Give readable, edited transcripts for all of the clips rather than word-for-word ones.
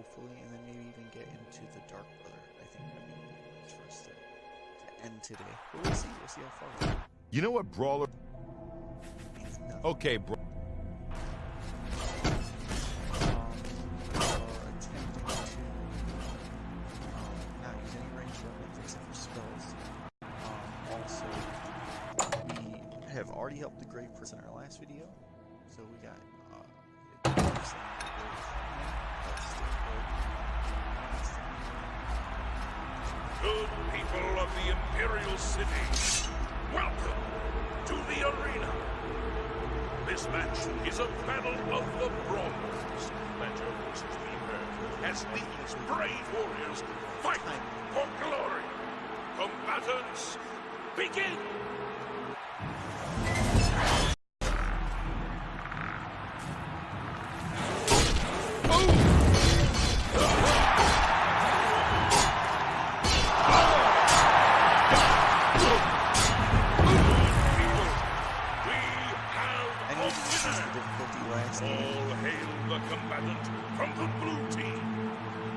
hopefully, and then maybe even get into the Dark Brotherhood. I think that'd be nice for us to end today. But we'll see. We'll see how far we go. You know what, Brawler? Okay, bro. We are attempting to not use any ranged weapons except for spells. Also, we have already helped the Grave Person in our last video, so we got Good people of the Imperial City, welcome to the arena. This match is a battle of the brawlers. Let your voices be heard as these brave warriors fight for glory. Combatants, begin! All hail the combatant from the blue team.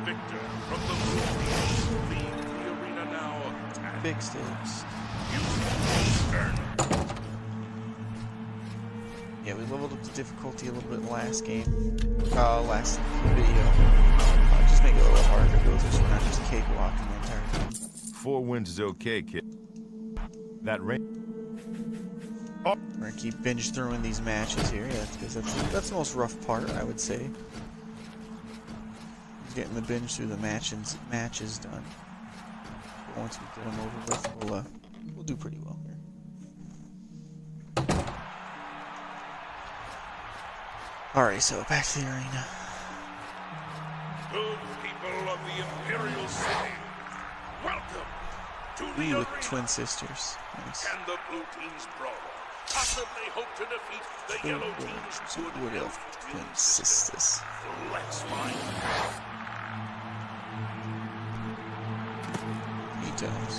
Victor from the blue team. Leave the arena now. Fixed it. You earned it. Yeah, we leveled up the difficulty a little bit last game. Last video. Just make it a little harder to go through so we're not just cakewalking the entire time. 4 wins is okay, kid. That range. We're gonna keep binge throwing these matches here, because that's the most rough part, I would say. Getting the binge through the matches done. But once we get them over with, we'll do pretty well here. All right, so back to the arena. Good people of the Imperial City, welcome to the arena. With twin sisters. Nice. Can the blue team's brawler possibly hope to defeat the yellow team's good elf twin sisters? Let's find out. He does.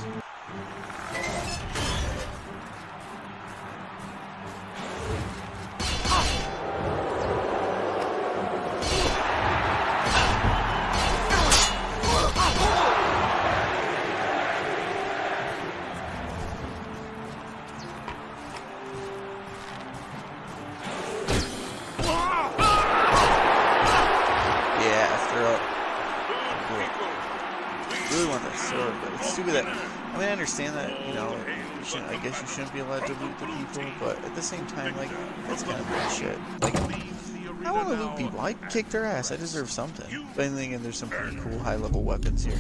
I understand that, you know, I guess you shouldn't be allowed to loot the people, but at the same time, like, that's kind of bullshit. Like, I want to loot people. I kick their ass. I deserve something. But I'm thinking there's some pretty cool high-level weapons here.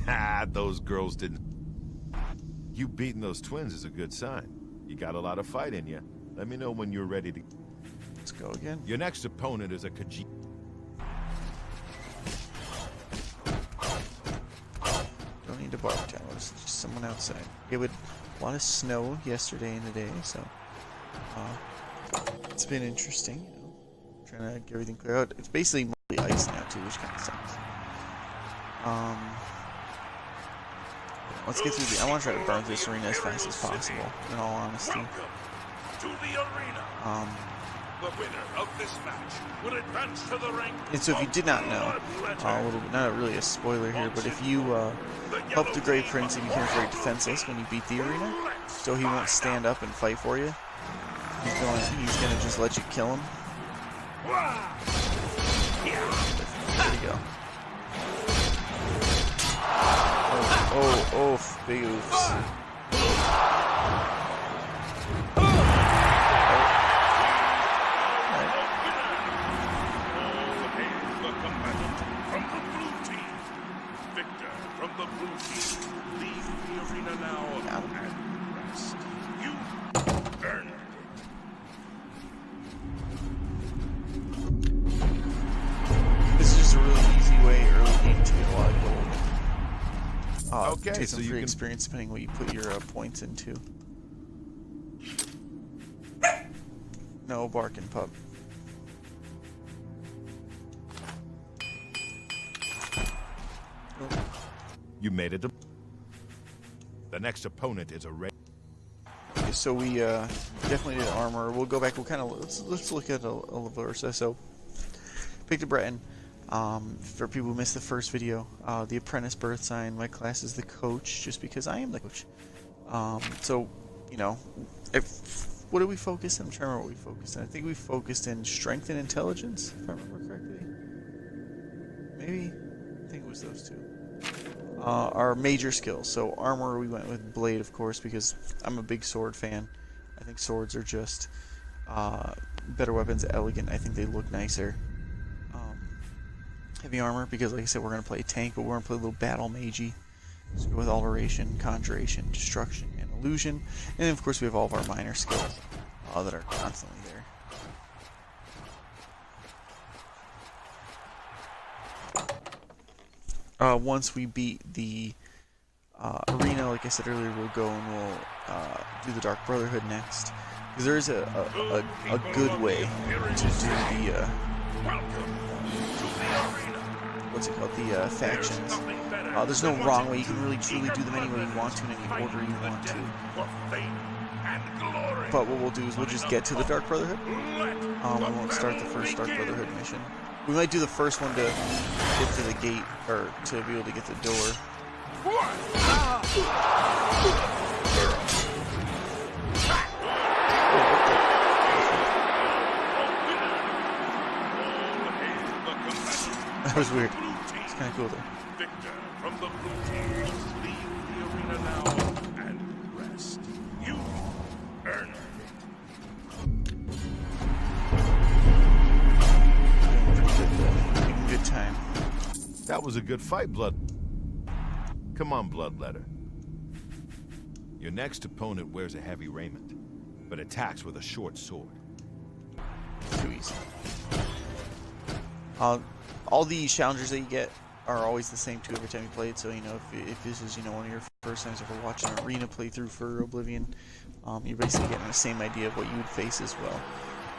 Ah, those girls didn't. You beating those twins is a good sign. You got a lot of fight in you. Let me know when you're ready to. Let's go again. Your next opponent is a Khajiit. Don't need to bark down. It's just someone outside. It would a lot of snow yesterday and today, so it's been interesting. You know, trying to get everything clear out. It's basically mostly ice now too, which kind of sucks. Let's get through the. I want to try to burn this arena as fast as possible. In all honesty. To the arena. The winner of this match will advance to the rank. And so if you did not know, a little bit, not really a spoiler here, but if you help the Grey Prince and become very defenseless when you beat the arena, so he won't stand up and fight for you. He's gonna just let you kill him. There we go. Oh, big oofs. Okay, take some so free experience depending what you put your points into. No barking pup. You made it. The next opponent is a red. so we definitely did armor. We'll go back. We'll kind of let's look at a little versa. So picked a Breton. For people who missed the first video, the apprentice birth sign. My class is the coach, just because I am the coach. So you know, what did we focus on? I'm trying to remember what we focused on. I think we focused in strength and intelligence, if I remember correctly. Maybe I think it was those two. Our major skills. So armor, we went with blade, of course, because I'm a big sword fan. I think swords are just better weapons, elegant. I think they look nicer. Heavy armor, because like I said, we're going to play tank, but we're going to play a little battle magey. So with alteration, conjuration, destruction, and illusion. And then of course we have all of our minor skills that are constantly there. Once we beat the arena, like I said earlier, we'll go and we'll do the Dark Brotherhood next. Because there is a good way to do the what's it called? The factions. There's no wrong way. You can really truly do them any way you want to, in any order you want to. But what we'll do is we'll just get to the Dark Brotherhood. We won't start the first Dark Brotherhood mission. We might do the first one to get to the gate, or to be able to get the door. That was weird. It's kind of cool though. Victor from the blue team, leave the arena now and rest. You earn it. Good time. That was a good fight, Blood. Come on, Bloodletter. Your next opponent wears a heavy raiment, but attacks with a short sword. Too easy. All the challengers that you get are always the same too every time you play it. So you know, if this is one of your first times ever watching an arena playthrough for Oblivion, you're basically getting the same idea of what you would face as well.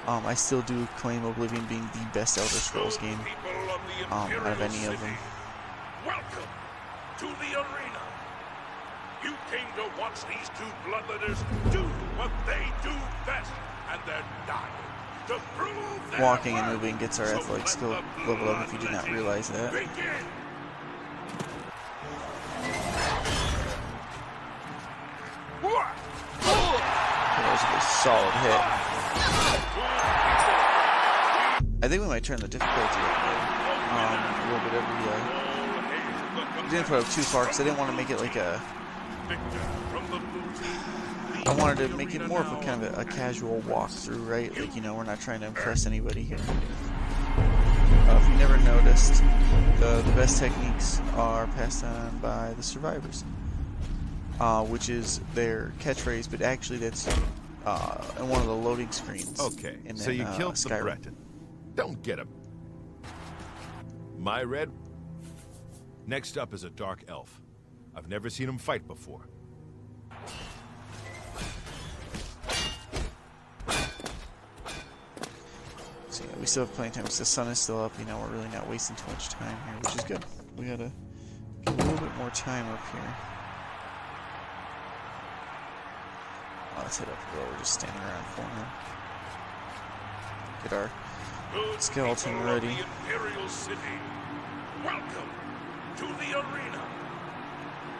I still do claim Oblivion being the best Elder Scrolls game out of any of them. Welcome to the arena. You came to watch these two bloodletters do what they do best, and they're dying to prove their Walking and worth. moving gets our athletic skill level up if you did not realize that. Begin. That was a solid hit. I think we might turn the difficulty up a little bit every. We didn't put it up too far because I didn't want to make it like a. I wanted to make it more of a kind of a casual walkthrough, right? Like, you know, we're not trying to impress anybody here. If you never noticed, the best techniques are passed on by the survivors, which is their catchphrase, but actually that's in one of the loading screens. Okay, in so you killed the Skyrim. Breton. Don't get him. My red. Next up is a dark elf. I've never seen him fight before. So yeah, we still have plenty of time. The sun is still up. You know, we're really not wasting too much time here, which is good. We gotta get a little bit more time up here. Let's head up here. We're just standing around for him. Get our skeleton ready. The Imperial City. Welcome to the arena.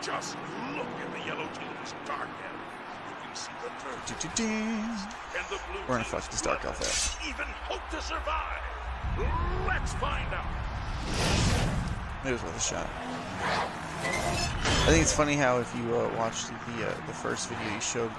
Just look at the yellow team's dark elf. You can see the turtle. And the blue We're gonna fuck this dark elf up. even hope to survive. Let's find out. It was worth a shot. I think it's funny how if you watched the first video you showed.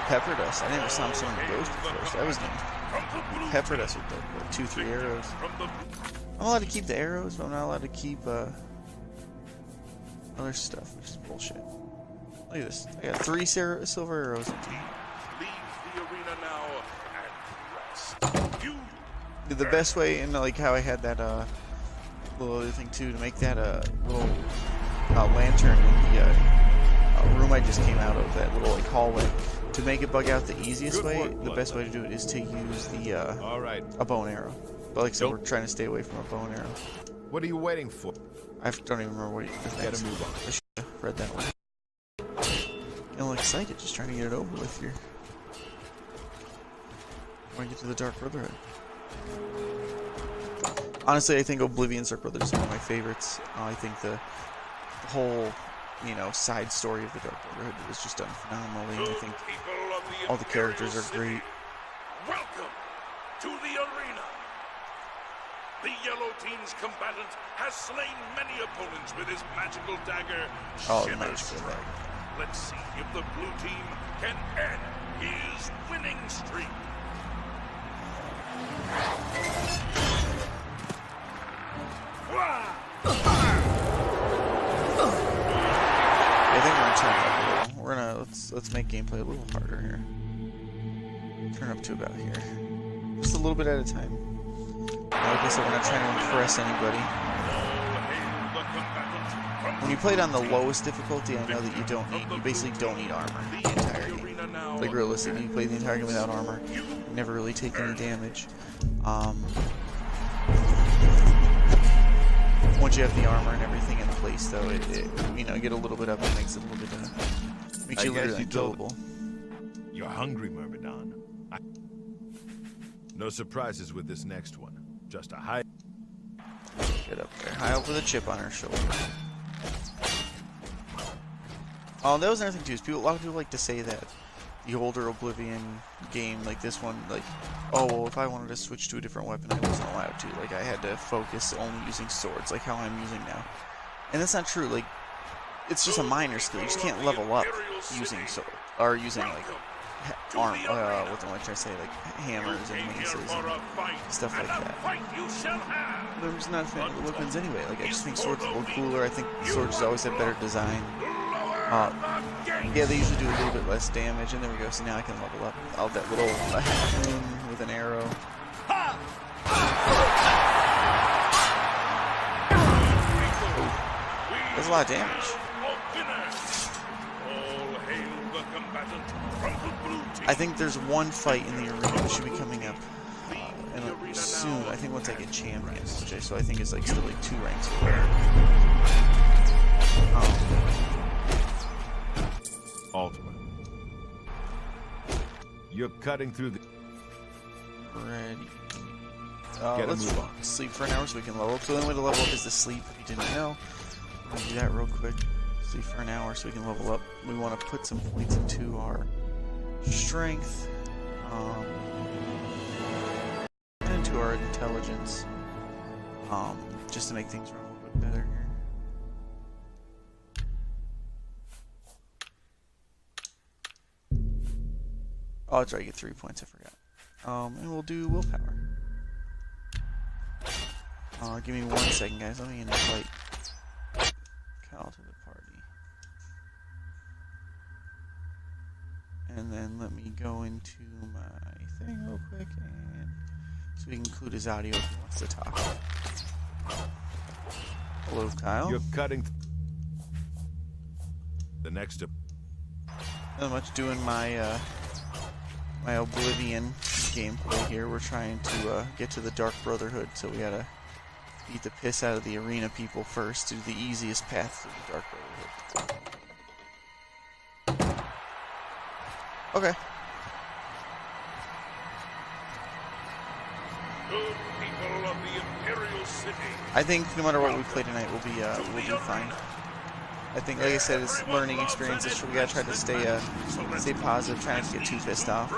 Peppered us. I never saw him swing the ghost before, so that was new. He peppered us with what, 2-3 arrows. I'm allowed to keep the arrows, but I'm not allowed to keep other stuff, which is bullshit. Look at this. I got 3 silver arrows. Leave the arena now and rest. You The best way, and like how I had that little other thing too, to make that a little lantern in the room I just came out of, that little like hallway. To make it bug out the easiest way, the best way to do it is to use the a bow and arrow. But like I said, we're trying to stay away from a bow and arrow. What are you waiting for? I don't even remember what he Get a move on. I should have read that one. Getting a little excited, just trying to get it over with here. I want to get to the Dark Brotherhood. Honestly, I think Oblivion's Dark Brotherhood is one of my favorites. I think the whole, you know, side story of the Dark Brotherhood was just done phenomenally. I think all the characters are great. Welcome to the arena. The yellow team's combatant has slain many opponents with his magical dagger. Oh, Shimmer magical Strike. dagger. Let's see if the blue team can end his winning streak. I think we're gonna turn it up a little. We're gonna let's make gameplay a little harder here. Turn up to about here, just a little bit at a time. Like I said, we're not trying to impress anybody. When you play it on the lowest difficulty, I know that you basically don't need armor the entire game. Like realistically, you play the entire game without armor, you never really take any damage. Once you have the armor and everything in place, though, it you know, get a little bit up and makes it a little bit makes you literally unkillable. You're hungry, Myrmidon. No surprises with this next one. Just a high. Get up there, high up with a chip on her shoulder. Oh, that was another thing too. Is a lot of people like to say that the older Oblivion game, like this one, like, oh well, if I wanted to switch to a different weapon, I wasn't allowed to. Like I had to focus only using swords, like how I'm using now. And that's not true. Like, it's just a minor skill. You just can't level up using sword or using like arm. What am I trying to say? Like hammers and maces and stuff like that. I'm just not a fan of the weapons anyway. Like I just think swords look cooler. I think swords always have better design. Yeah, they usually do a little bit less damage, and there we go. So now I can level up. I'll that little half moon with an arrow. That's a lot of damage. I think there's one fight in the arena that should be coming up soon. I think once I get champion, so I think it's like still like 2 ranks away. Ultimate. You're cutting through the. Ready. Let's sleep for an hour so we can level up. So the only way to level up is to sleep, if you didn't know. I'm gonna do that real quick. Sleep for an hour so we can level up. We want to put some points into our strength, and into our intelligence, just to make things run a little bit better here. Oh, that's right, I get 3 points, I forgot. And we'll do willpower. Give me 1 second, guys. Let me invite Kyle to the party. And then let me go into my thing real quick, and so we can include his audio if he wants to talk. Hello, Kyle. You're cutting the next. Not much doing my my Oblivion gameplay here. We're trying to get to the Dark Brotherhood, so we gotta beat the piss out of the arena people first to the easiest path to the Dark Brotherhood. Okay. Good people of the Imperial City. I think no matter what we play tonight, we'll be fine. I think, like I said, it's learning experiences, so we gotta try to stay positive, try not to get too pissed off.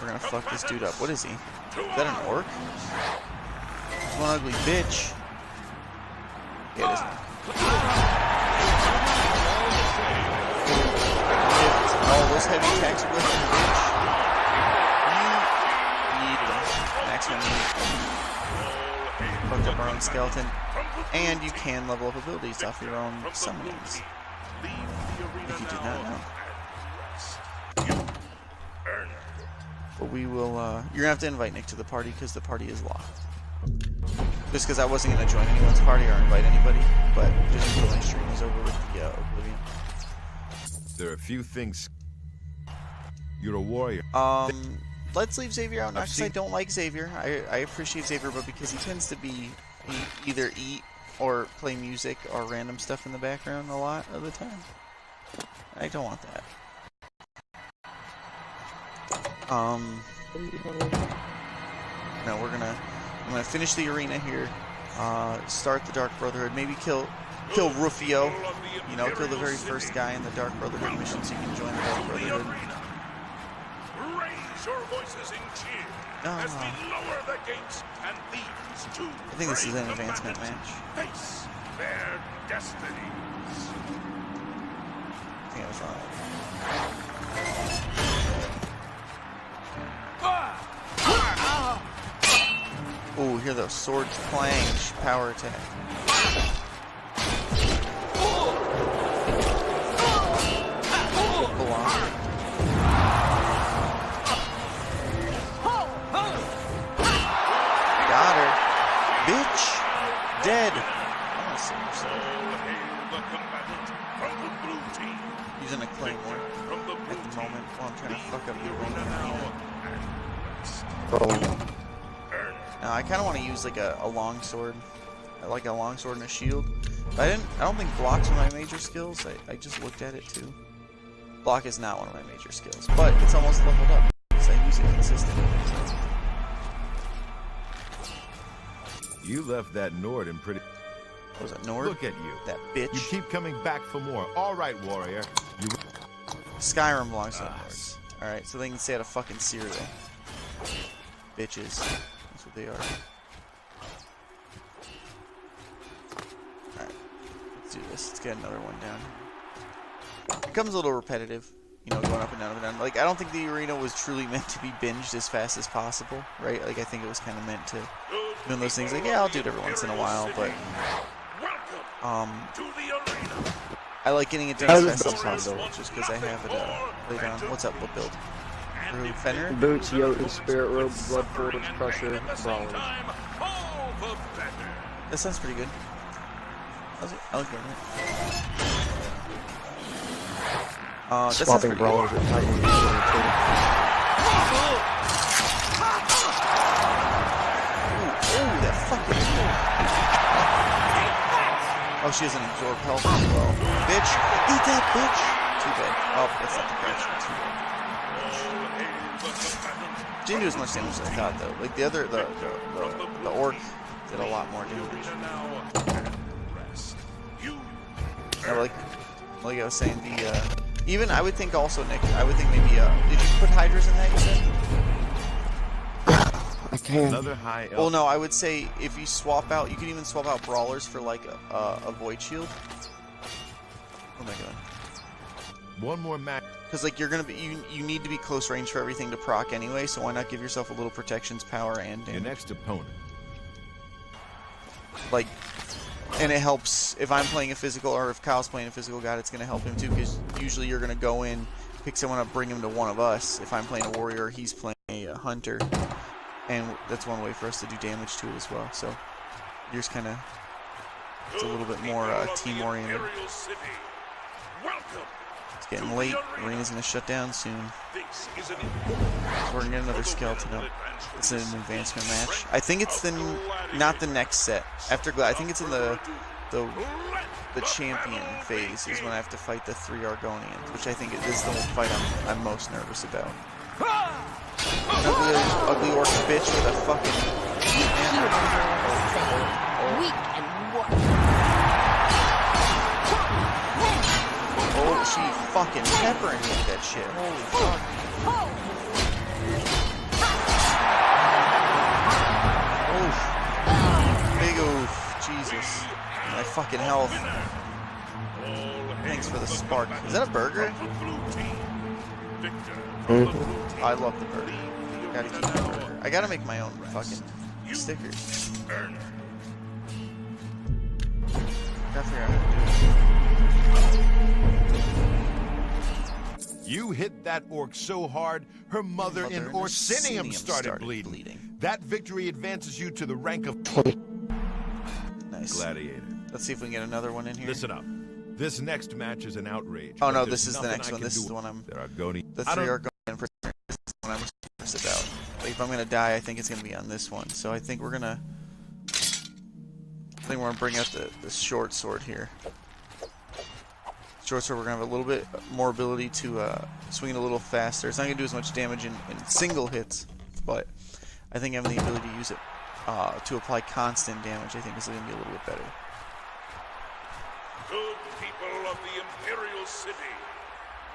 We're gonna fuck this dude up. What is he? Is that an orc? He's one ugly bitch. Yeah, it is. All those heavy attacks are with him, bitch. You eat him. Maximum meat. Fucked up our own skeleton. And you can level up abilities off your own summonings. If you did not know. But we will, you're gonna have to invite Nick to the party because the party is locked. Just because I wasn't gonna join anyone's party or invite anybody, but just until my stream is over with the Oblivion. There are a few things. You're a warrior. Let's leave Xavier out, not because I don't like Xavier. I appreciate Xavier, but because he tends to be either eat or play music or random stuff in the background a lot of the time. I don't want that. No, I'm gonna finish the arena here. Start the Dark Brotherhood. Maybe kill Rufio. You know, kill the very first guy in the Dark Brotherhood mission so you can join the Dark Brotherhood. Raise your voices in cheer as we lower the gates and these two I think this is an advancement match. Face their destinies. I think I was wrong. Ooh, hear those swords clang. Power attack. Got her. Bitch! Dead! I'm gonna save yourself. Using a claymore at the moment while I'm trying to fuck up the arena. Now I kind of want to use like a long sword, like a long sword and a shield. But I don't think block's one of my major skills. I just looked at it too. Block is not one of my major skills, but it's almost leveled up because I use it consistently. You left that Nord in pretty... What was it, Nord? Look at you. That bitch. You keep coming back for more. All right, warrior. You... Skyrim belongs to the Nords. Alright, so they can stay out of fucking Seer though. Bitches. That's what they are. Alright. Let's do this. Let's get another one down. It becomes a little repetitive. You know, going up and down, up and down. Like, I don't think the arena was truly meant to be binged as fast as possible, right? Like, I think it was kind of meant to doing those things. Like, yeah, I'll do it every once in a while, but I like getting it done as fast as possible, just because I have it laid on. What's up? What build? Through Fenrir? Boots, Jotun, Spirit Robe, Blood Forge, Crusher, Brawlers. That sounds pretty good. I like that. Swapping Brawlers with Titans. Ooh, that fucking oh, she doesn't absorb health as well. Bitch! Eat that, bitch! Too bad. Oh, that's not the crash. Too bad. Didn't do as much damage as I thought, though. Like, the orc did a lot more damage. Like I was saying, even, I would think also, Nick, I would think maybe, did you put Hydras in that, you said? I can. Another high elf. Well, no, I would say if you swap out, you can even swap out Brawlers for, like, a Void Shield. What am I doing? One more match. Because, like, you're gonna be, you need to be close range for everything to proc anyway, so why not give yourself a little protections, power, and damage? Your next opponent. Like, and it helps if I'm playing a physical, or if Kyle's playing a physical god, it's gonna help him too, because usually you're gonna go in, pick someone up, bring him to one of us. If I'm playing a warrior, he's playing a hunter, and that's one way for us to do damage to it as well. So yours kind of, it's a little bit more team oriented. It's getting late. Arena's gonna shut down soon. So we're gonna get another skeleton up. It's an advancement match. I think it's not the next set. After I think it's in the champion phase is when I have to fight the 3 Argonians, which I think is the fight I'm most nervous about. Ugly orc bitch with a fucking oh, she fucking peppering me with that shit. Holy fuck. Oof. Big oof. Jesus. My fucking health. Thanks for the spark. Is that a burger? I love the burger. Gotta keep the burger. I gotta make my own fucking stickers. Gotta figure out how to do it. You hit that orc so hard, her mother in Orsinium started bleeding. That victory advances you to the rank of Nice. gladiator. Let's see if we can get another one in here. Listen up. This next match is an outrage. Oh no, but this there's is the nothing next I one. can This is do. the one I'm. There are Goni. The three are going for. This is the one I'm serious about. Like if I'm gonna die, I think it's gonna be on this one. So I think we're gonna. I think we're gonna bring out the short sword here. Short sword, we're gonna have a little bit more ability to swing it a little faster. It's not gonna do as much damage in single hits, but I think having the ability to use it to apply constant damage, I think is gonna be a little bit better. Good people of the Imperial City,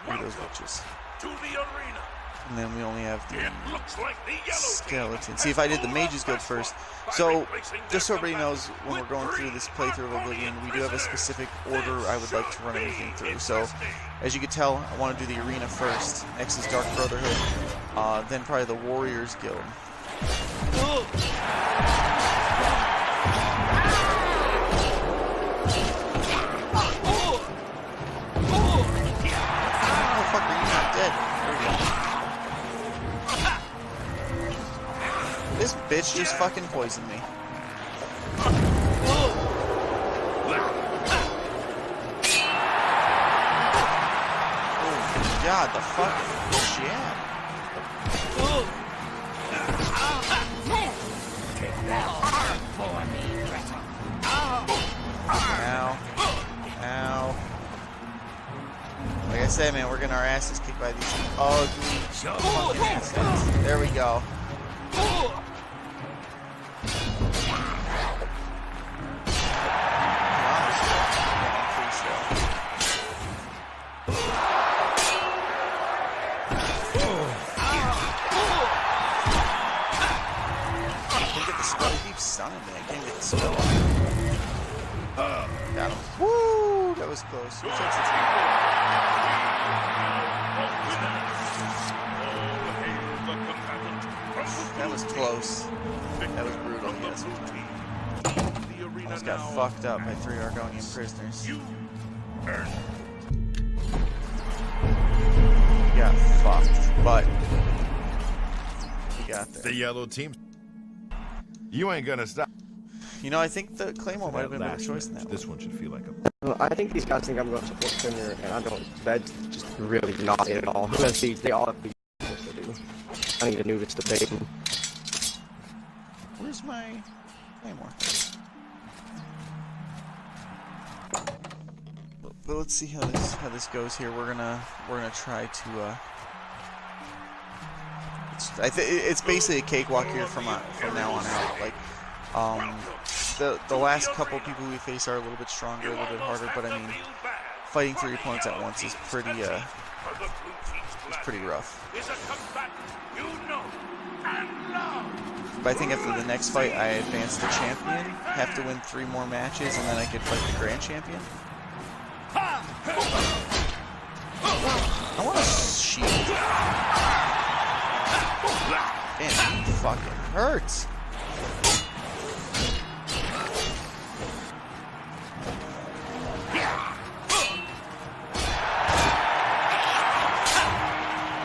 Look at those welcome witches. to the arena. And then we only have the It looks like the yellow skeleton. See if I did the mage's guild first. So, just so everybody knows, when we're going through this playthrough of Oblivion, we do have a specific order I would like to run everything through. So, as you can tell, I want to do the arena first. Next is Dark Brotherhood. Then probably the Warriors Guild. Oh, fuck, are you not dead? There we go. This bitch just fucking poisoned me. Oh god, the fuck? Where's she at? Ow. Ow. Like I said, man, we're getting our asses kicked by these ugly fucking assets. There we go. Stunning me. I can't get the spell off. Got him. Woo! That was close. Who takes it? That was close. That was brutal, yes. Almost got fucked up by 3 Argonian prisoners. We got fucked, but we got there. The yellow team. You ain't gonna stop. You know, I think the Claymore might have been a better choice than that. This one should feel like a. Well, I think these guys think I'm going to support Finner, and I don't. That's just really not it at all. They all have to be supposed to do. I need a Anubis to bait them. Where's my Claymore? But let's see how this goes here. We're gonna try to. It's basically a cakewalk here from now on out. Like, the last couple people we face are a little bit stronger, a little bit harder. But I mean, fighting 3 opponents at once is pretty rough. But I think after the next fight, I advance the champion. Have to win 3 more matches, and then I could fight the grand champion. I want a shield. Man, he fucking hurts.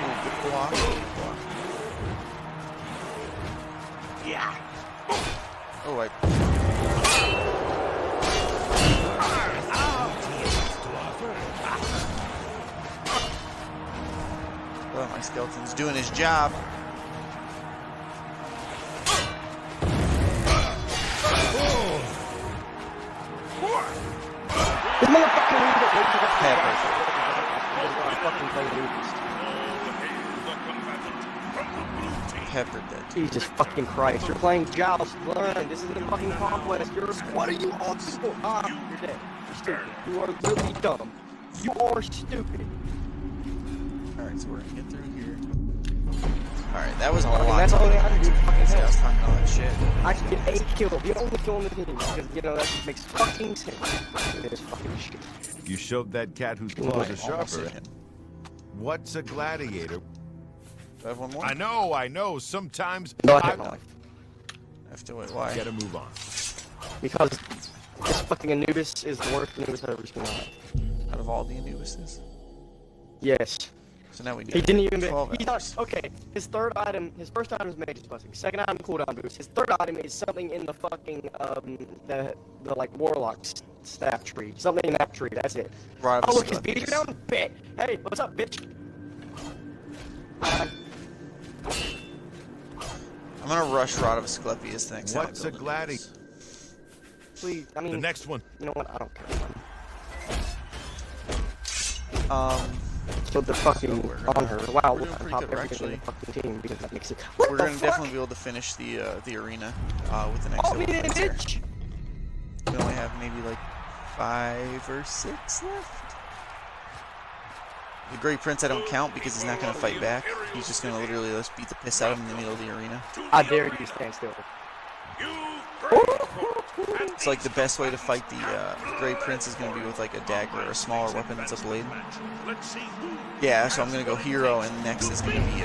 Oh, good block. Yeah. Oh, well, my skeleton's doing his job. This motherfucker Peppered that. Jesus fucking Christ, you're playing Joust, learn, this isn't fucking Conquest, what are you all stupid? You're dead. You're stupid. You are really dumb. You are stupid. Alright, so we're gonna get through here. Alright, that was a lot. That's all they have to do, fucking I hell. was talking all that shit. I should get 8 kills, the only kill in the team, because, you know, that just makes fucking sense. It is fucking shit. You showed that cat whose Well, claws are Almost sharper. hit him. What's a gladiator? Do I have one more? I know. Sometimes No, I I have not. I have to wait. Why? gotta move on. Because this fucking Anubis is the worst Anubis I've ever seen. Out of all the Anubises? Yes. So now we need He didn't even. 12 He's hours. not okay. His first item is Mage's Blessing. Second item cooldown boost. His third item is something in the fucking the like Warlock staff tree. Something in that tree. That's it. Right, Oh look, his beads are down. Bet. Hey, what's up, bitch? I'm gonna rush Rod of Asclepius the next time I What's a build gladi? Please, I mean. The next one. You know what? I don't care. So the fucking on her. Wow, we're doing look, I pretty popped good, everything in the actually. fucking team because that makes it. We're gonna definitely be able to finish the arena with the next Oh, level fights there. bitch! We only have maybe like 5 or 6 left. The Great Prince I don't count because he's not gonna fight back. He's just gonna literally let's beat the piss out of him in the middle of the arena. I dare you to stand still. It's like the best way to fight the Great Prince is gonna be with like a dagger or a smaller weapon that's a blade. Yeah, so I'm gonna go hero, and next is gonna be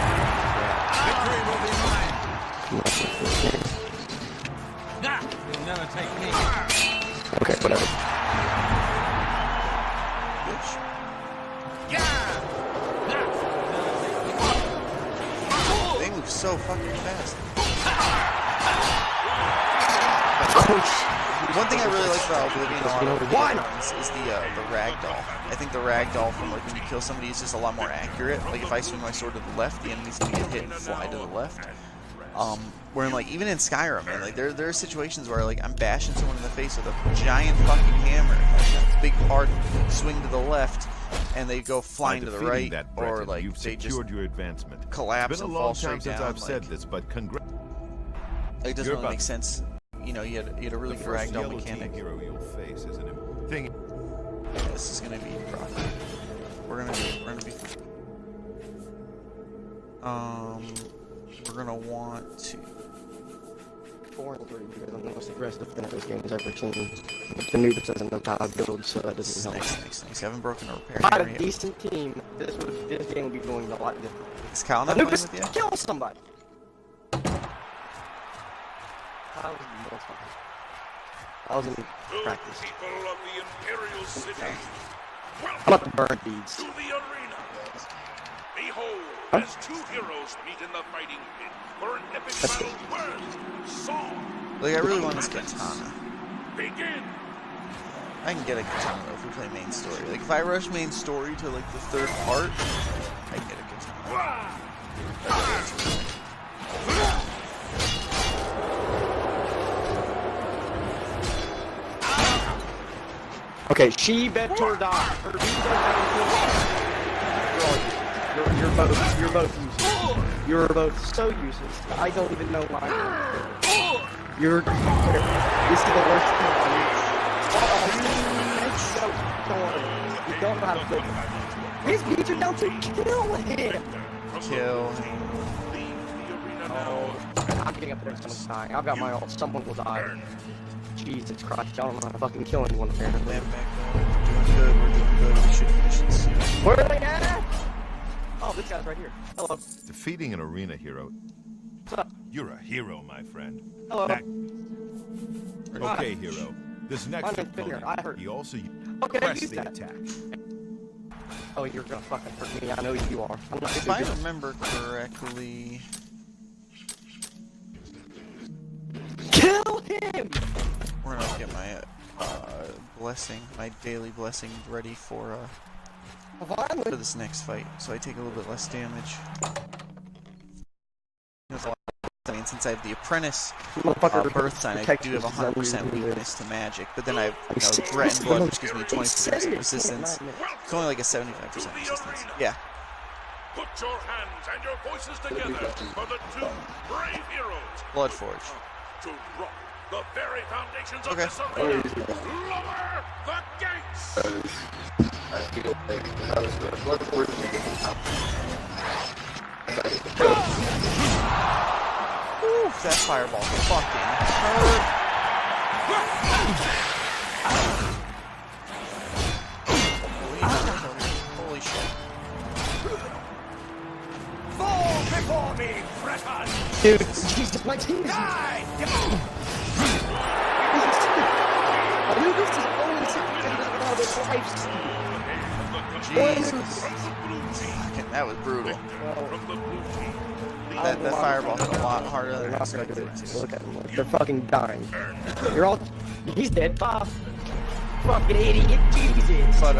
Victory will be mine. You'll never take me. Okay, whatever. bitch. They move so fucking fast. One thing I really like about Oblivion is the ragdoll. I think the ragdoll from like when you kill somebody is just a lot more accurate. Like if I swing my sword to the left, the enemy's gonna get hit and fly to the left. Where like even in Skyrim, man, like there are situations where like I'm bashing someone in the face with a giant fucking hammer, like, big hard swing to the left, and they go flying to the right, or like you've they just secured your advancement. collapse It's been a and long fall time straight since down. I've said like, this, but congrats. it doesn't really make sense. You know, you had a really The good first ragdoll yellow mechanic. team hero you'll face is an thing. Yeah, this is gonna be rough. We're gonna be we're gonna want to 4 and 3 because I'm the most aggressive thing this game has ever seen. The noob doesn't know how to build, so that this is doesn't help. next. I haven't broken a repair If I had hammer a yet. decent team, this game would be going a lot different. Is Kyle not The playing noob just with you? kill somebody. I was in practice. People of the Imperial City, I'm about to burn beads. to the arena. Behold, as two heroes meet in the fighting pit for an epic battle worth song. Like I really want this katana. Begin. I can get a katana though if we play main story. Like if I rush main story to like the 3rd part, I can get a katana. Okay, she better die. You're both useless. You're both so useless. I don't even know why. You're. This is the worst thing. You don't know how to play. His beats are down to kill him. Kill him. Oh, I'm getting up there. Someone's dying. I've got my ult. Someone will die. Jesus Christ, y'all don't know how to fucking kill anyone apparently. Land back up. We're doing good. We should finish this. Where are they at? Oh, this guy's right here. Hello. Defeating an arena hero. What's up? You're a hero, my friend. Hello. Back. Okay, hero. This next I'm in Finner. opponent, I heard. he also Okay, press use the that. attack. Oh, you're gonna fucking hurt me. I know you are. I'm not If I remember correctly, kill him. we're gonna get my blessing, my daily blessing, ready for this next fight. So I take a little bit less damage. I mean, since I have the apprentice birth sign, I do have 100% weakness to magic, but then I have threat and blood, which gives me 20% resistance. It's only like a 75% resistance. Yeah. Put your hands and your voices together for the two brave heroes Bloodforge. to rock the very foundations of Okay. this arena. Lower the gates. Woo, that fireball fucking hurt. Holy shit. Fall before me, Breton. Dude, Jesus, my team is... Dude, this is only 6 Jesus. Fucking, that was brutal. That fireball hit a lot harder than I expected it to. Look at them. They're fucking dying. You're all... He's dead. Bob. Fucking idiot. Jesus. But,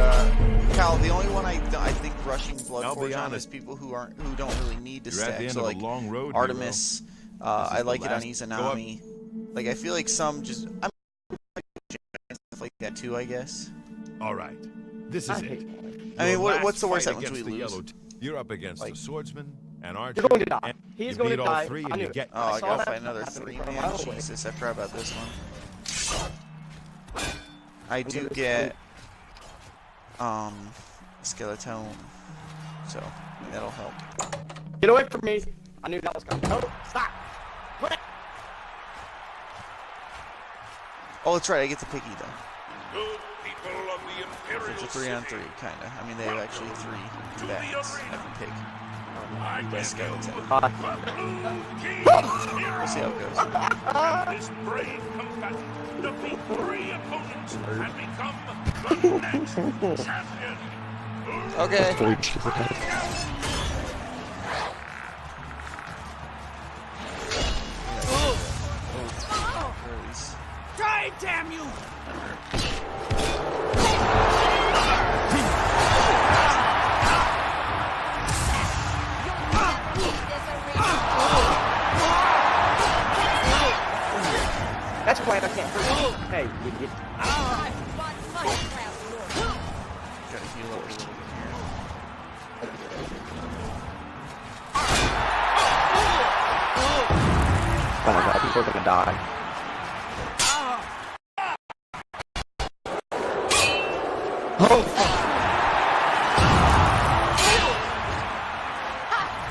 Cal, the only one I think rushing Blood I'll be Forge on honest. is people who don't really need to You're at the stack. end So, of a like, long road, Artemis, I the like it on last- Izanami. Like, I feel like some just... I'm stuff like that too, I guess. All right, this is it. I mean, Your what's the last worst fight that once we against the lose? yellow You're up against Like- a swordsman, an archer, You're going to die. and He's you going beat to all die. three I and knew you it. get... Oh, I saw gotta that fight another happening 3 from a man. mile away. Jesus, I forgot about this one. I do get skeleton, so that'll help. Get away from me. I knew that was coming. No, stop. Quit. Oh, that's right. I get the picky though. Good people of the Imperial It's a 3-on-3, kind of. I mean, they have actually 3 combatants. I can pick the skeleton. Bye. We'll see how it goes. This brave combatant defeat 3 opponents and become the next champion. Okay. Die, damn you! That's why I can't hurt you. Hey, idiot. Gotta heal up a little bit Oh my god, people are gonna die. Oh, fuck.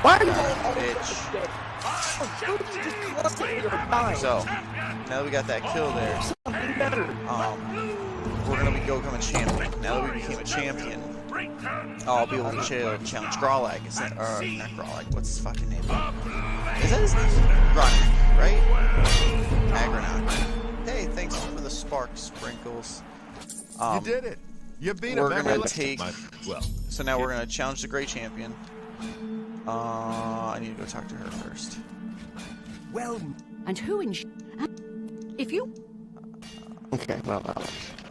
Why are you all bitch. dead? So, now that we got that kill there, Something better. we're gonna become a champion. Now that we became a champion, I'll be able to challenge Growlag. Not Growlag, what's his fucking name? Is that his name? Growlag, right? Agronaut. Hey, thanks for the spark sprinkles. You did it. You beat we're him. gonna Emily. take- Well, So now we're gonna challenge the Great Champion. I need to go talk to her first. Well, and who in if you Okay, well,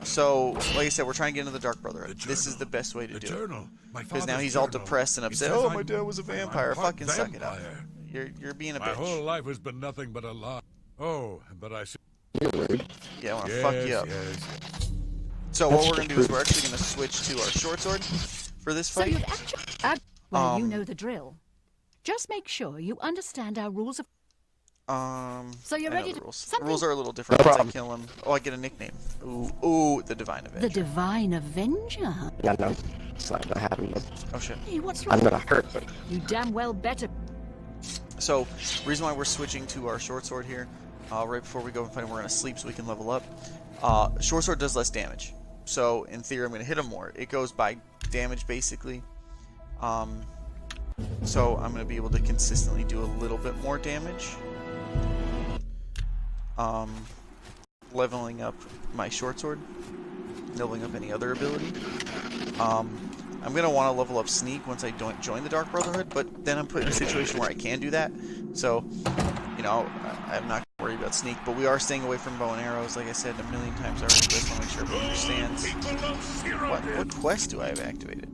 So, like I said, we're trying to get into the Dark Brotherhood. This is the best way to do it. Because now he's all depressed and upset. Oh, my dad was a vampire. Fucking suck it up. You're being a My whole bitch. life has been nothing but a lie. Oh, but I see. Yeah, I want to fuck you up. Yes. So what we're gonna do is we're actually gonna switch to our short sword for this so fight. you'd actually well, you Um, know the drill. Just make sure you understand our rules of So you're I know ready the to rules. The something rules are a little different No once I problem. kill him. Oh, I get a nickname. Ooh, the Divine Avenger. the Divine Avenger. yeah, no, it's not gonna happen, but Oh shit. Hey, what's I'm wrong? gonna hurt, but You damn well better. So, reason why we're switching to our short sword here, right before we go and fight him, we're gonna sleep so we can level up. Short sword does less damage. So, in theory, I'm gonna hit him more. It goes by damage, basically. So, I'm gonna be able to consistently do a little bit more damage. Leveling up my short sword. Leveling up any other ability. I'm going to want to level up Sneak once I join the Dark Brotherhood, but then I'm put in a situation where I can do that. So, you know, I'm not going to worry about Sneak, but we are staying away from bow and arrows, like I said a million times already. I just want to make sure everyone understands. What quest do I have activated?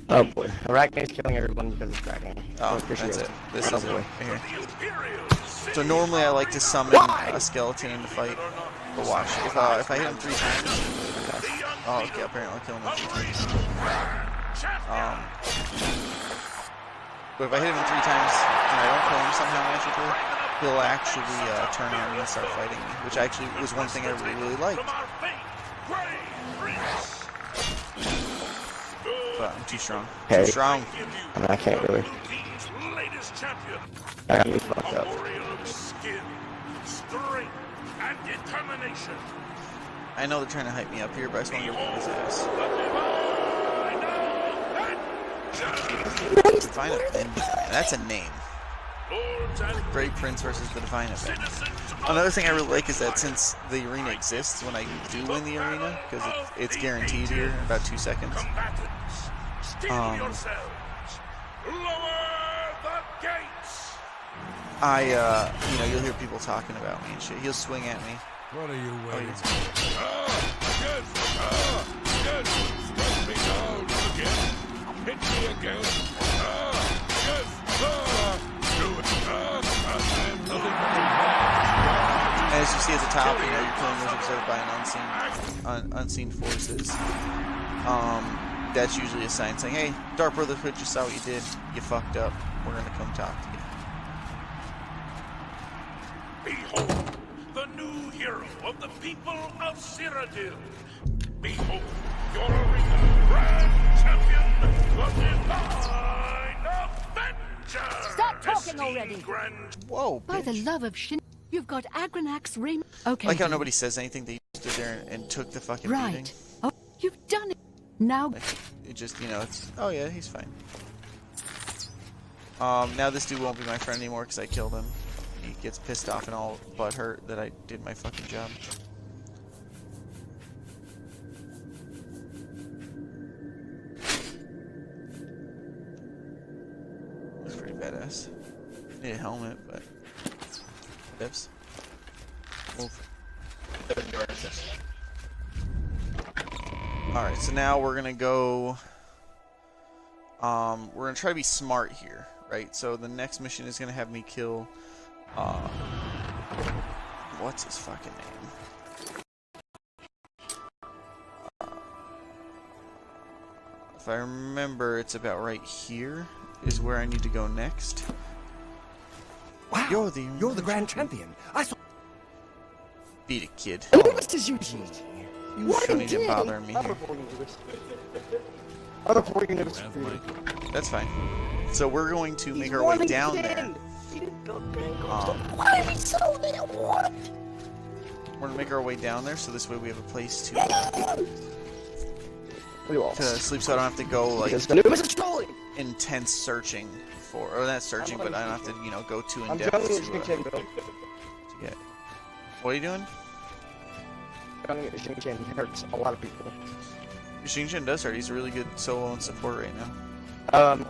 oh boy, Arachne's killing everyone because it's Arachne. Oh, Here she that's is. it. This is it. Probably. Right here. So normally I like to summon a skeleton in the fight, but watch. If I hit him 3 times... Oh, okay, apparently I'll kill him 3 times. But if I hit him 3 times and I don't kill him somehow magically, he'll actually turn on me and start fighting me, which actually was one thing I really liked. But I'm too strong. Hey. Too strong. I mean, I can't really. I got me fucked up. Skin, strength, and determination. I know they're trying to hype me up here, but I just want to go beat his ass. The divine Divine Avenger. That's a name. Lords and Great Prince versus the Divine Avenger. Another thing I really like is that since the arena exists, when I do win the arena, because it's guaranteed here in about 2 seconds. combatants, steel yourselves. Lower the gates. You know, you'll hear people talking about me and shit. He'll swing at me. What are you waiting yes. Yes! Yes! Strike me down again! Hit me again! Yes! Do it! I'm nothing And as you see at the top, you know, you're killing those observed by an unseen forces. That's usually a sign saying, hey, Dark Brotherhood just saw what you did. You fucked up. We're gonna come talk to you. Behold, the new hero of the people of Cyrodiil. Behold, your arena grand champion, the Divine Avenger. Stop talking Esteemed already. Grand Whoa, By the bitch. love of Shin, you've got Agranax Raymond. Okay. Like how then. nobody says anything, they stood there and took the fucking beating. Right. Oh, you've done it. Now. Like, it just, you know, it's, oh yeah, he's fine. Now this dude won't be my friend anymore because I killed him. He gets pissed off and all butthurt that I did my fucking job. That's pretty badass. Need a helmet, but whatevs. Move. Alright, so now we're gonna go. We're gonna try to be smart here, right? So the next mission is gonna have me kill. What's his fucking name? If I remember, it's about right here is where I need to go next. Wow, You're the grand champion. I saw. Beat it, kid. What is usually? You shouldn't even bother me here. That's fine. So we're going to make our way down there. Why are we so little? We're gonna make our way down there, so this way we have a place to sleep, so I don't have to go like intense searching for, or not searching, but I don't have to, you know, go too in depth to get. What are you doing? Xing hurts a lot of people. Xing does hurt. He's a really good solo and support right now.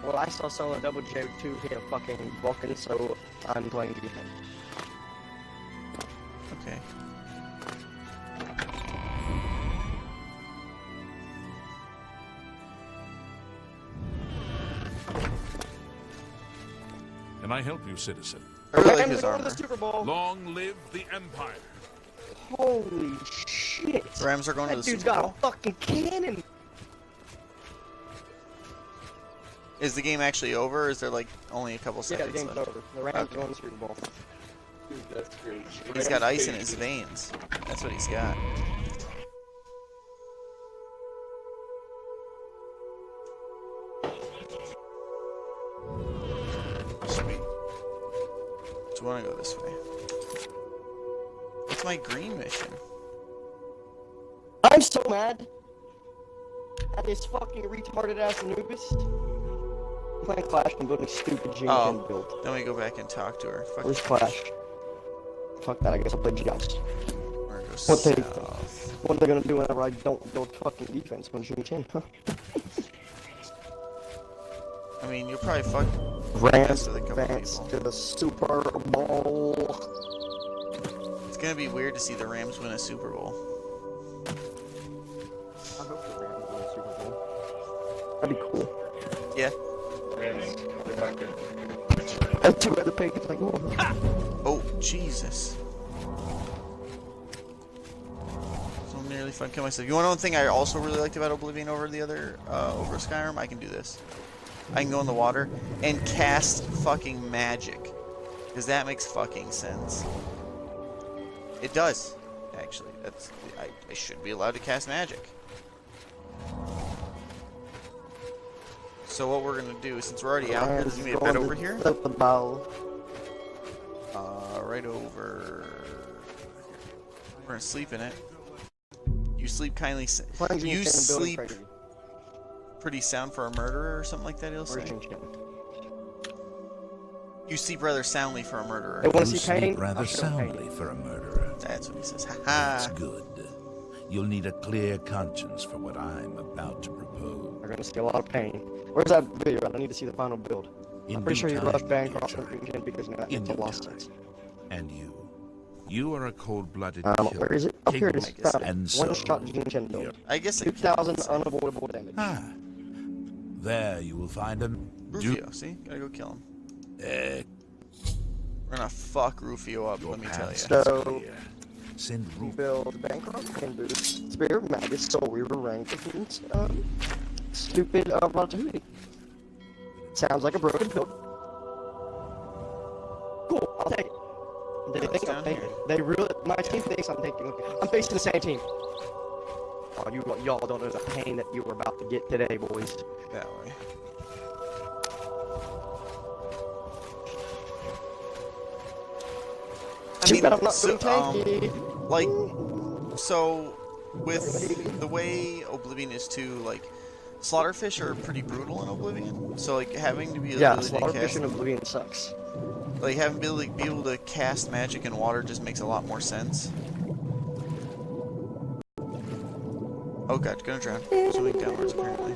Well, I saw solo double J2 hit a fucking Vulcan, so I'm playing defense. Okay. Can I help you, citizen? I really like Rams his are going to armor. the Super Bowl. Long live the Empire. Holy shit! The Rams are going to That the dude's Super got Bowl. a fucking cannon. Is the game actually over, or is there like only a couple Yeah, seconds the game's left? over. The Rams are going to the Super Bowl. He's got ice in his veins. That's what he's got. Sweet. So we want to go this way. What's my green mission? I'm so mad at this fucking retarded ass Anubis. I'm playing Clash and building stupid G10 build. Then we go back and talk to her. Fuck. Where's Clash? Fuck that, I guess I'll play G-House. We're gonna go What they- south. What are they gonna do whenever I don't build fucking defense on G10, huh? I mean, you'll probably fuck Rams with a couple advance people. to the Super Bowl. It's gonna be weird to see the Rams win a Super Bowl. I hope the Rams win the Super Bowl. That'd be cool. Yeah. And two other Patriots like, oh. Oh, Jesus. So nearly fun kill myself. You want to know one thing I also really liked about Oblivion over the other, over Skyrim? I can do this. I can go in the water and cast fucking magic. Because that makes fucking sense. It does, actually. That's I should be allowed to cast magic. So what we're gonna do, since we're already out here, give me a bed over here. The ball. Right over. We're gonna sleep in it. You sleep kindly. You sleep. pretty sound for a murderer or something like that, he'll say. You sleep rather soundly for a murderer. They want You to see pain? sleep rather I'll show 'em pain. soundly for a murderer. That's what he says. Ha That's ha. good. You'll need a clear conscience for what I'm about to propose. They're gonna see a lot of pain. Where's that video? I need to see the final build. In I'm pretty sure due you time, rushed Bancroft Major. and because now that In makes a due lot of time. sense. And you. You are a cold-blooded Where is it? Oh, here it is. killer, Found it. and so One shot Gene Chen build. you're- I guess 2,000 unavoidable damage. Ah. There you will find him. Rufio, see? Gotta go kill him. Eh, We're gonna fuck Rufio up, your let me tell path's you. So- clear. Send Rufio. Build Bancroft, Hand Boost, Spear, Magus, Soul Reaver, Rank, and stupid Ratatouille. Sounds like a broken build. Cool, I'll take it. They It's think down I'm taking here. it. They really, my team thinks I'm taking it. I'm facing the same team. Oh, y'all don't know the pain that you were about to get today, boys. That way. Too bad I'm not so, doing tanky. like, so, with the way Oblivion is too, like, Slaughterfish are pretty brutal in Oblivion. So, like, having to be Yeah, able to Slaughterfish cast, and Oblivion sucks. like, having to be able to cast magic in water just makes a lot more sense. Oh god, gonna drown. Swimming downwards, apparently.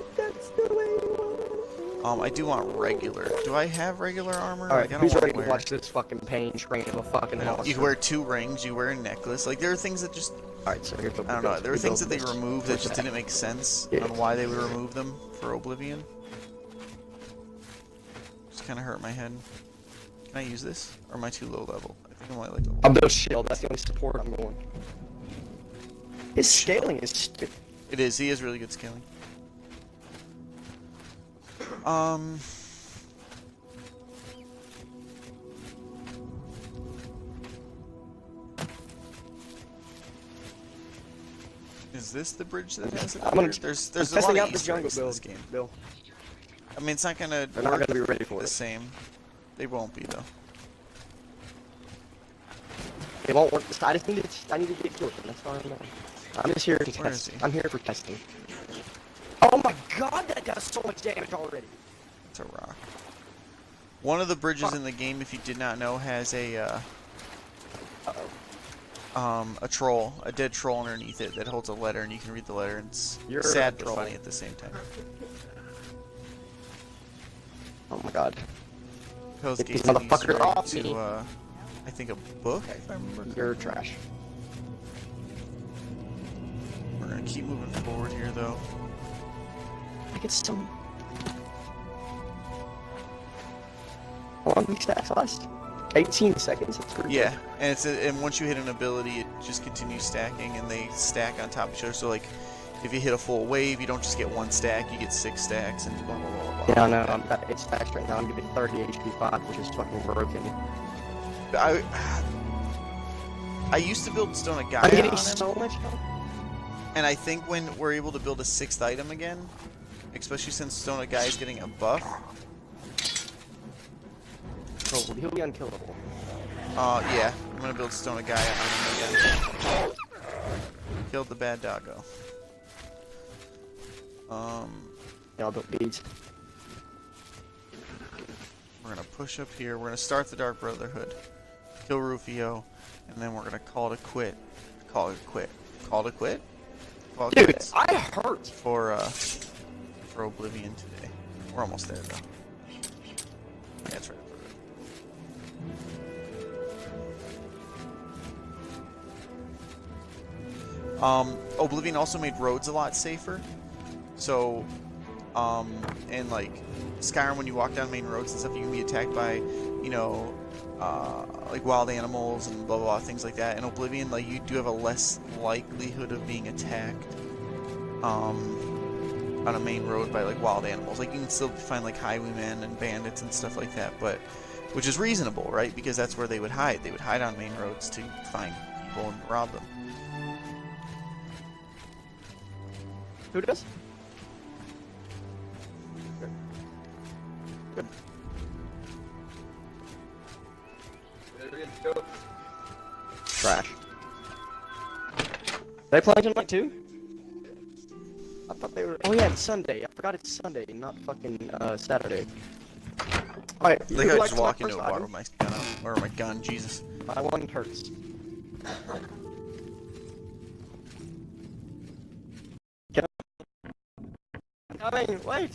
I do want regular. Do I have regular armor? Alright, Like, I don't who's want ready to to wear... watch this fucking pain train of a fucking house? You can wear 2 rings, you wear a necklace. Like, there are things that just... Alright, so here's what I don't know. There were things that they removed that just didn't make sense Yeah. on why they would remove them for Oblivion. Just kind of hurt my head. Can I use this? Or am I too low level? I think I'm only like level. I'm build shield, that's the only support I'm going. His scaling is stupid. It is. He has really good scaling. Is this the bridge that has it? I'm gonna. There's I'm a lot testing of out the Easter jungle eggs in build. this game. Bill. I mean, it's not gonna They're not work gonna be ready for the it. same. They won't be though. It won't work. I just need to. I need to get killed. That's all I'm doing. I'm just here to Where is test. he? I'm here for testing. Oh my god, that does so much damage already. It's a rock. One of the bridges in the game, if you did not know, has a troll, a dead troll underneath it that holds a letter, and you can read the letter, and it's You're sad a but troll. funny at the same time. Oh my god. Hell's Get Gate these needs to motherfuckers bring off to, me. I think a book, if I remember correctly. You're trash. We're gonna keep moving forward here, though. I get so. How long do these stacks last? 18 seconds. That's pretty Yeah, and and once you hit an ability, it just continues stacking, and they stack on top of each other. So, like, if you hit a full wave, you don't just get 1 stack, you get 6 stacks, and blah blah blah blah. good. Yeah, no, I'm at 8 stacks right now. I'm getting 30 HP 5, which is fucking broken. I used to build Stone of Gaia I'm getting on him. so much help. And I think when we're able to build a 6th item again, especially since Stone of Gaia is getting a buff, Oh, he'll be unkillable. yeah, I'm gonna build Stone of Gaia on him again. Killed the bad doggo. Yeah, I'll build beads. We're gonna push up here. We're gonna start the Dark Brotherhood, kill Rufio, and then we're gonna call it a quit. Call it a quit. Call it a quit. Call it Dude, quits I hurt. for Oblivion today. We're almost there though. Yeah, that's right. Oblivion also made roads a lot safer. So, in like Skyrim, when you walk down main roads and stuff, you can be attacked by, you know, like wild animals and blah blah blah, things like that. In Oblivion, like you do have a less likelihood of being attacked, on a main road by like wild animals. Like you can still find like highwaymen and bandits and stuff like that, but which is reasonable, right? Because that's where they would hide. They would hide on main roads to find people and rob them. Who does? Good. Trash. They playing tonight too? I thought they were. Oh yeah, it's Sunday. forgot it's Sunday, not fucking Saturday. Alright, I think I just walk into a bar with my gun out, or my gun, Jesus. My one hurts. Get up. I'm coming, wait!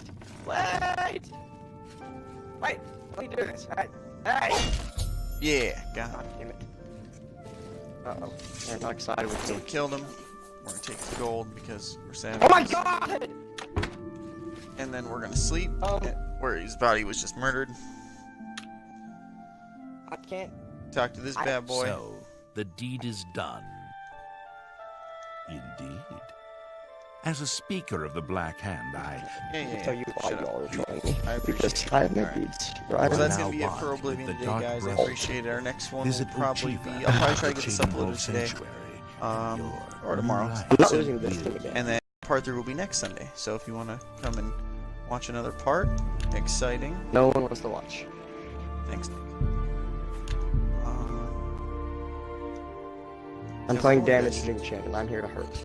Wait! Wait! What are you doing this? Hey! Yeah, got God him. damn it. Uh-oh. They're not excited with So me. we killed him. We're gonna take the gold because we're savages. Oh my god! And then we're gonna sleep, where his body was just murdered. I can't. Talk to this bad boy. So, the deed is done. Indeed. As a speaker of the Black Hand, Yeah. Tell you why Shut up. y'all are joining me. I appreciate Because it. I have no Alright. deeds. Right? So that's now gonna be it for walk Oblivion with the today, Dark guys. I Brotherhood. appreciate it. Our next one Visit will probably Uchiva, be. I'll probably try to get this Chain uploaded Wolf today. Sanctuary, Or tomorrow. life I'm not soon. losing this thing again. And then part 3 will be next Sunday. So if you want to come and watch another part, exciting. No one wants to watch. Thanks, Nick. I'm Yeah, playing we'll do damage this. Jing Chen, and I'm here to hurt.